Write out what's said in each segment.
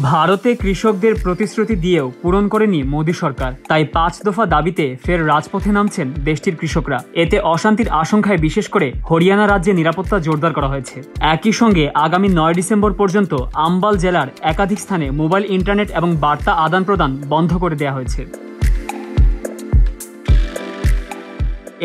ভারতে কৃষকদের প্রতিশ্রুতি দিয়েও পূরণ করেনি মোদী সরকার, তাই 5 দফা দাবিতে ফের রাজপথে নামছেন দেশটির কৃষকরা। এতে অশান্তির আশঙ্কায় বিশেষ করে হরিয়ানা রাজ্যে নিরাপত্তা জোরদার করা হয়েছে। একই সঙ্গে আগামী 9 ডিসেম্বর পর্যন্ত আম্বাল জেলার একাধিক স্থানে মোবাইল ইন্টারনেট এবং বার্তা আদান প্রদান বন্ধ করে দেওয়া হয়েছে।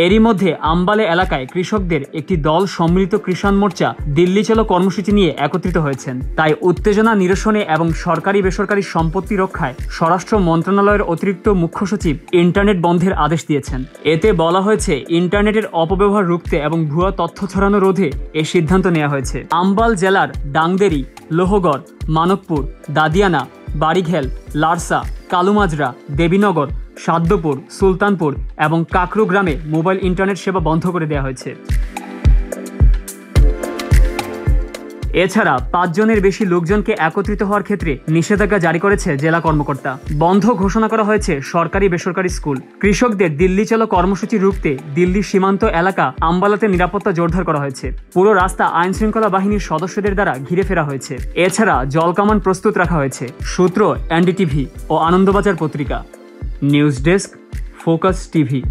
এরই মধ্যে আম্বালে এলাকায় কৃষকদের একটি দল সম্মিলিত কিষাণ মোর্চা দিল্লি চলো কর্মসূচি নিয়ে একত্রিত হয়েছেন। তাই উত্তেজনা নিরসনে এবং সরকারি বেসরকারি সম্পত্তি রক্ষায় স্বরাষ্ট্র মন্ত্রণালয়ের অতিরিক্ত মুখ্য সচিব ইন্টারনেট বন্ধের আদেশ দিয়েছেন। এতে বলা হয়েছে, ইন্টারনেটের অপব্যবহার রুখতে এবং ভুয়া তথ্য ছড়ানো রোধে এই সিদ্ধান্ত নেওয়া হয়েছে। আম্বাল জেলার ডাংদেরি, লোহগড়, মানকপুর, দাদিয়ানা, বাড়িঘেল, লারসা, কালুমাজরা, দেবীনগর, সাদ্যপুর, সুলতানপুর এবং কাকরু গ্রামে মোবাইল ইন্টারনেট সেবা বন্ধ করে দেওয়া হয়েছে। এছাড়া 5 জনের বেশি লোকজনকে একত্রিত হওয়ার ক্ষেত্রে নিষেধাজ্ঞা জারি করেছে জেলা কর্মকর্তা। বন্ধ ঘোষণা করা হয়েছে সরকারি বেসরকারি স্কুল। কৃষকদের দিল্লি চলো কর্মসূচি রুখতে দিল্লি সীমান্ত এলাকা আম্বালাতে নিরাপত্তা জোরদার করা হয়েছে। পুরো রাস্তা আইন শৃঙ্খলা বাহিনীর সদস্যদের দ্বারা ঘিরে ফেরা হয়েছে। এছাড়া জলকামান প্রস্তুত রাখা হয়েছে। সূত্র এনডিটিভি ও আনন্দবাজার পত্রিকা। News desk, focus TV.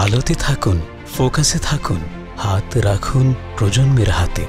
আলোতে থাকুন, ফোকাসে থাকুন, হাত রাখুন প্রজন্মের হাতে।